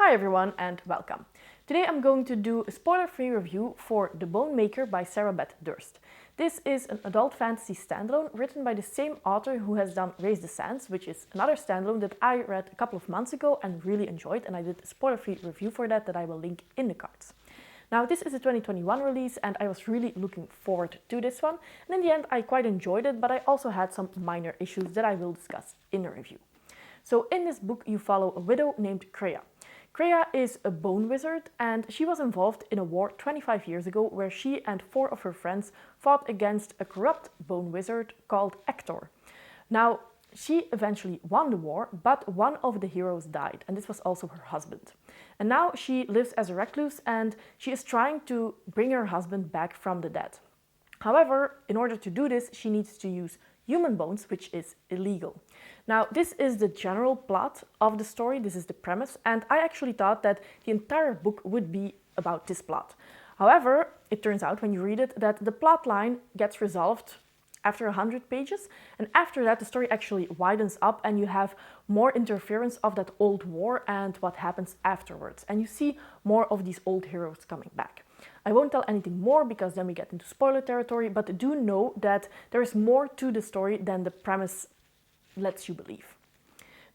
Hi everyone and welcome. Today I'm going to do a spoiler-free review for The Bone Maker by Sarah Beth Durst. This is an adult fantasy standalone written by the same author who has done Raise the Sands, which is another standalone that I read a couple of months ago and really enjoyed, and I did a spoiler-free review for that I will link in the cards. Now this is a 2021 release and I was really looking forward to this one, and in the end I quite enjoyed it, but I also had some minor issues that I will discuss in the review. So in this book you follow a widow named Kreia. Kreia is a bone wizard and she was involved in a war 25 years ago where she and 4 of her friends fought against a corrupt bone wizard called Hector. Now, she eventually won the war, but one of the heroes died, and this was also her husband. And now she lives as a recluse and she is trying to bring her husband back from the dead. However, in order to do this, she needs to use human bones, which is illegal. Now, this is the general plot of the story, this is the premise, and I actually thought that the entire book would be about this plot. However, it turns out when you read it that the plot line gets resolved after 100 pages, and after that the story actually widens up and you have more interference of that old war and what happens afterwards, and you see more of these old heroes coming back. I won't tell anything more because then we get into spoiler territory, but do know that there is more to the story than the premise lets you believe.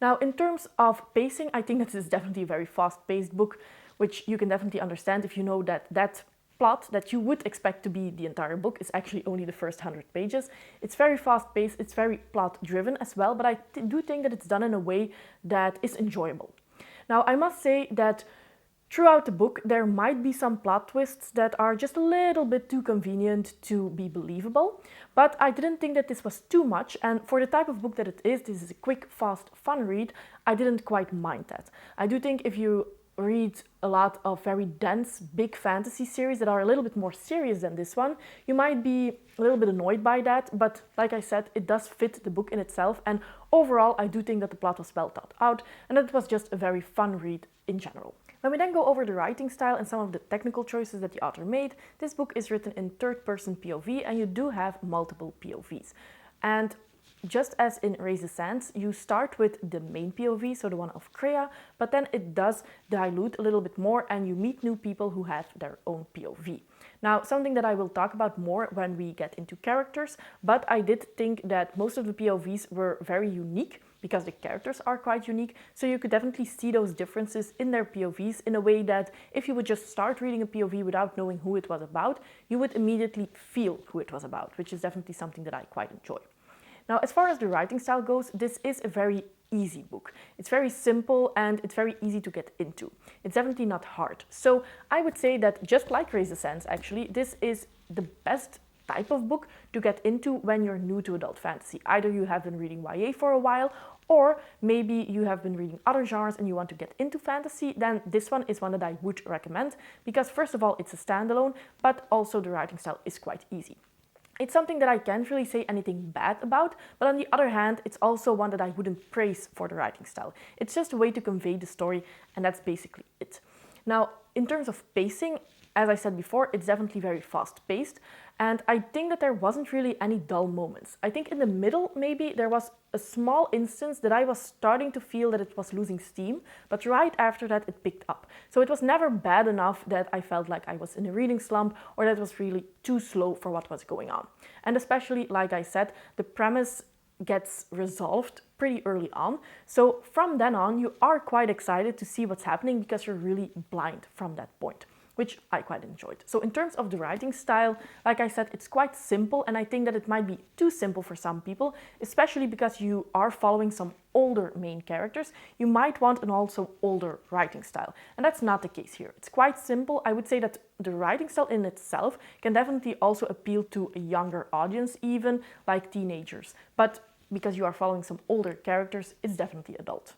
Now, in terms of pacing, I think that this is definitely a very fast-paced book, which you can definitely understand if you know that that plot that you would expect to be the entire book is actually only the first 100 pages. It's very fast-paced, it's very plot-driven as well, but I do think that it's done in a way that is enjoyable. Now, I must say that throughout the book, there might be some plot twists that are just a little bit too convenient to be believable, but I didn't think that this was too much, and for the type of book that it is, this is a quick, fast, fun read, I didn't quite mind that. I do think if you read a lot of very dense, big fantasy series that are a little bit more serious than this one, you might be a little bit annoyed by that, but like I said, it does fit the book in itself, and overall I do think that the plot was well thought out, and that it was just a very fun read in general. When we then go over the writing style and some of the technical choices that the author made, this book is written in third-person POV and you do have multiple POVs. And just as in Raise the Sands, you start with the main POV, so the one of Kreia, but then it does dilute a little bit more and you meet new people who have their own POV. Now, something that I will talk about more when we get into characters, but I did think that most of the POVs were very unique because the characters are quite unique, so you could definitely see those differences in their POVs in a way that if you would just start reading a POV without knowing who it was about, you would immediately feel who it was about, which is definitely something that I quite enjoy. Now, as far as the writing style goes, this is a very easy book. It's very simple and it's very easy to get into. It's definitely not hard. So I would say that just like Raise the Sands, actually, this is the best type of book to get into when you're new to adult fantasy. Either you have been reading YA for a while, or maybe you have been reading other genres and you want to get into fantasy, then this one is one that I would recommend because first of all, it's a standalone, but also the writing style is quite easy. It's something that I can't really say anything bad about, but on the other hand, it's also one that I wouldn't praise for the writing style. It's just a way to convey the story, and that's basically it. Now, in terms of pacing, as I said before, it's definitely very fast-paced, and I think that there wasn't really any dull moments. I think in the middle, maybe, there was a small instance that I was starting to feel that it was losing steam, but right after that it picked up. So it was never bad enough that I felt like I was in a reading slump or that it was really too slow for what was going on. And especially, like I said, the premise gets resolved pretty early on. So from then on, you are quite excited to see what's happening because you're really blind from that point, which I quite enjoyed. So in terms of the writing style, like I said, it's quite simple, and I think that it might be too simple for some people, especially because you are following some older main characters. You might want an also older writing style, and that's not the case here. It's quite simple. I would say that the writing style in itself can definitely also appeal to a younger audience, even like teenagers, but because you are following some older characters, it's definitely adult.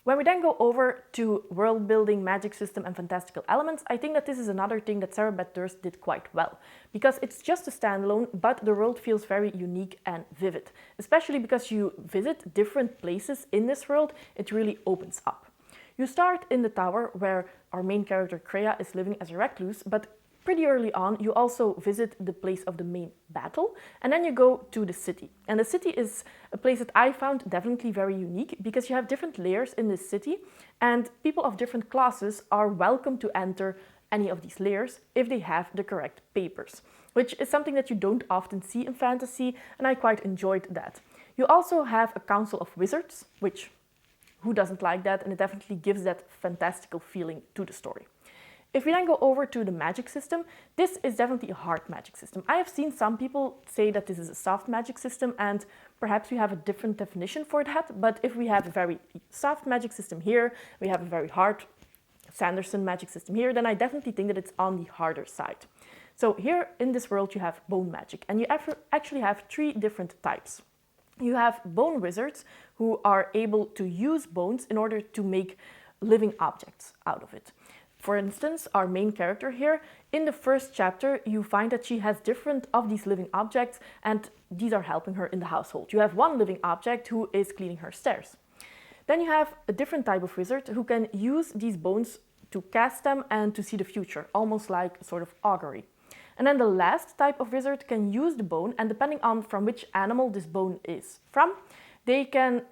When we then go over to world building, magic system and fantastical elements, I think that this is another thing that Sarah Beth Durst did quite well. Because it's just a standalone, but the world feels very unique and vivid. Especially because you visit different places in this world, it really opens up. You start in the tower where our main character Kreia is living as a recluse, but pretty early on, you also visit the place of the main battle, and then you go to the city. And the city is a place that I found definitely very unique because you have different layers in this city, and people of different classes are welcome to enter any of these layers if they have the correct papers, which is something that you don't often see in fantasy, and I quite enjoyed that. You also have a council of wizards, which who doesn't like that, and it definitely gives that fantastical feeling to the story. If we then go over to the magic system, this is definitely a hard magic system. I have seen some people say that this is a soft magic system, and perhaps we have a different definition for that, but if we have a very soft magic system here, we have a very hard Sanderson magic system here, then I definitely think that it's on the harder side. So here in this world you have bone magic, and you actually have 3 different types. You have bone wizards who are able to use bones in order to make living objects out of it. For instance, our main character here, in the first chapter, you find that she has different of these living objects, and these are helping her in the household. You have one living object who is cleaning her stairs. Then you have a different type of wizard who can use these bones to cast them and to see the future, almost like a sort of augury. And then the last type of wizard can use the bone, and depending on from which animal this bone is from, they can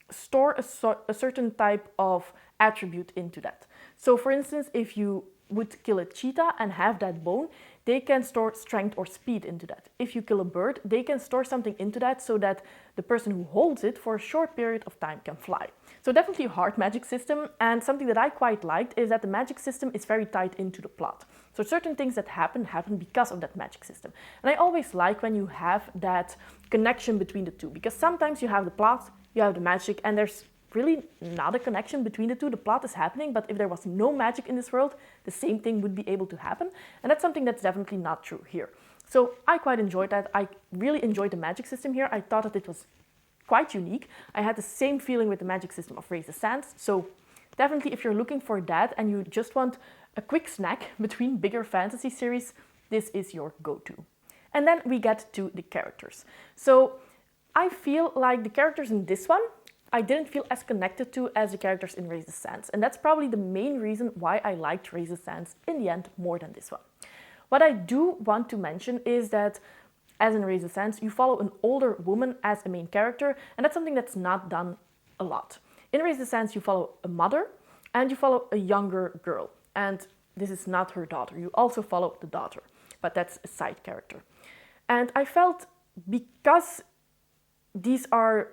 store a certain type of attribute into that. So for instance, if you would kill a cheetah and have that bone, they can store strength or speed into that. If you kill a bird, they can store something into that so that the person who holds it for a short period of time can fly. So definitely a hard magic system, and something that I quite liked is that the magic system is very tied into the plot. So certain things that happen because of that magic system. And I always like when you have that connection between the two, because sometimes you have the plot, you have the magic, and there's really not a connection between the two. The plot is happening, but if there was no magic in this world, the same thing would be able to happen. And that's something that's definitely not true here. So I quite enjoyed that. I really enjoyed the magic system here. I thought that it was quite unique. I had the same feeling with the magic system of Raise the Sands. So definitely if you're looking for that and you just want a quick snack between bigger fantasy series, this is your go-to. And then we get to the characters. So I feel like the characters in this one, I didn't feel as connected to as the characters in Raise the Sands. And that's probably the main reason why I liked Raise the Sands in the end more than this one. What I do want to mention is that, as in Raise the Sands, you follow an older woman as a main character, and that's something that's not done a lot. In Raise the Sands, you follow a mother and you follow a younger girl. And this is not her daughter. You also follow the daughter, but that's a side character. And I felt, because these are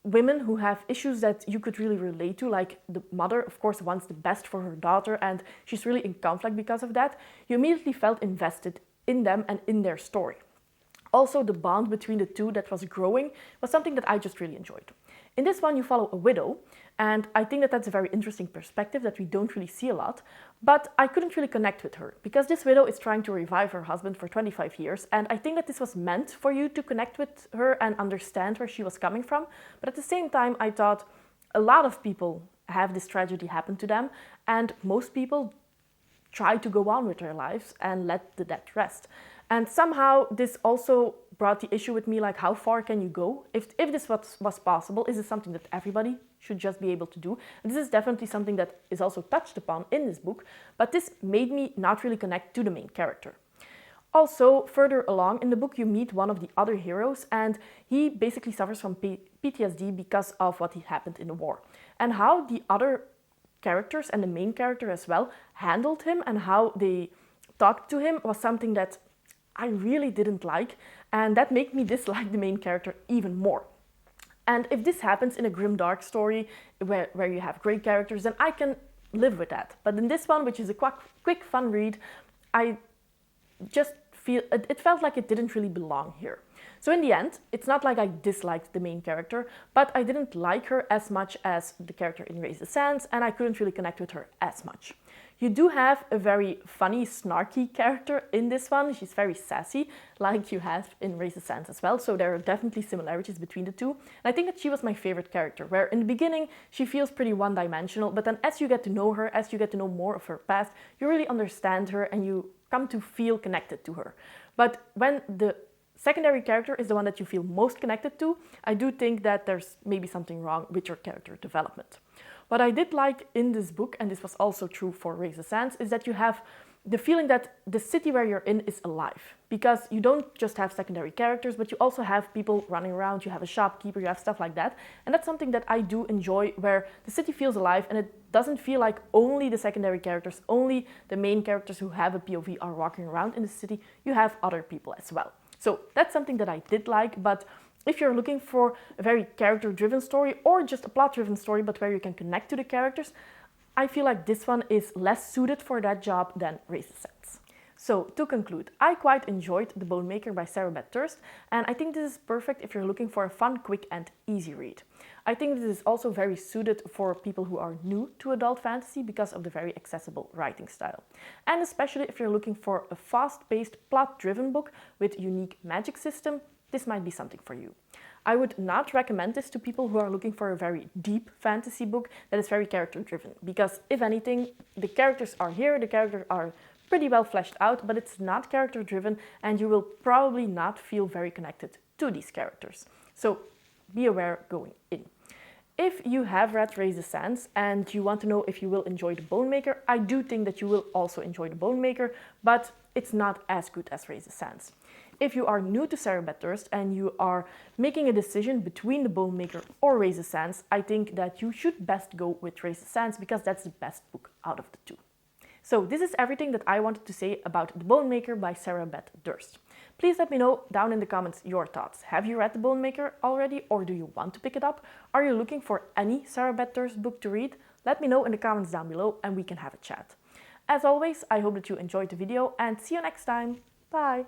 women who have issues that you could really relate to, like the mother, of course, wants the best for her daughter, and she's really in conflict because of that, you immediately felt invested in them and in their story. Also, the bond between the two that was growing was something that I just really enjoyed. In this one, you follow a widow, and I think that that's a very interesting perspective that we don't really see a lot, but I couldn't really connect with her because this widow is trying to revive her husband for 25 years, and I think that this was meant for you to connect with her and understand where she was coming from, but at the same time, I thought a lot of people have this tragedy happen to them, and most people try to go on with their lives and let the dead rest. And somehow this also brought the issue with me, like, how far can you go? If this was possible, is this something that everybody should just be able to do? And this is definitely something that is also touched upon in this book, but this made me not really connect to the main character. Also, further along in the book, you meet one of the other heroes, and he basically suffers from PTSD because of what happened in the war. And how the other characters and the main character as well handled him and how they talked to him was something that I really didn't like, and that made me dislike the main character even more. And if this happens in a grim dark story where you have great characters, then I can live with that. But in this one, which is a quick fun read, I just feel it felt like it didn't really belong here. So in the end, it's not like I disliked the main character, but I didn't like her as much as the character in Raise the Sands, and I couldn't really connect with her as much. You do have a very funny, snarky character in this one. She's very sassy, like you have in Raise the Sands as well, so there are definitely similarities between the two. And I think that she was my favorite character, where in the beginning she feels pretty one-dimensional, but then as you get to know her, as you get to know more of her past, you really understand her and you come to feel connected to her. But when the secondary character is the one that you feel most connected to, I do think that there's maybe something wrong with your character development. What I did like in this book, and this was also true for Raise the Sands, is that you have the feeling that the city where you're in is alive, because you don't just have secondary characters, but you also have people running around, you have a shopkeeper, you have stuff like that. And that's something that I do enjoy, where the city feels alive and it doesn't feel like only the secondary characters, only the main characters who have a POV are walking around in the city. You have other people as well. So that's something that I did like. But if you're looking for a very character-driven story, or just a plot-driven story but where you can connect to the characters, I feel like this one is less suited for that job than Raise the Sands. So to conclude, I quite enjoyed The Bone Maker by Sarah Beth Durst, and I think this is perfect if you're looking for a fun, quick and easy read. I think this is also very suited for people who are new to adult fantasy because of the very accessible writing style. And especially if you're looking for a fast-paced, plot-driven book with unique magic system, this might be something for you. I would not recommend this to people who are looking for a very deep fantasy book that is very character-driven, because if anything, the characters are here, the characters are pretty well fleshed out, but it's not character-driven and you will probably not feel very connected to these characters. So be aware going in. If you have read Raise the Sands and you want to know if you will enjoy The Bone Maker, I do think that you will also enjoy The Bone Maker, but it's not as good as Raise the Sands. If you are new to Sarah Beth Durst and you are making a decision between The Bone Maker or Raise the Sands, I think that you should best go with Raise the Sands, because that's the best book out of the two. So this is everything that I wanted to say about The Bone Maker by Sarah Beth Durst. Please let me know down in the comments your thoughts. Have you read The Bone Maker already, or do you want to pick it up? Are you looking for any Sarah Beth Durst book to read? Let me know in the comments down below and we can have a chat. As always, I hope that you enjoyed the video and see you next time. Bye!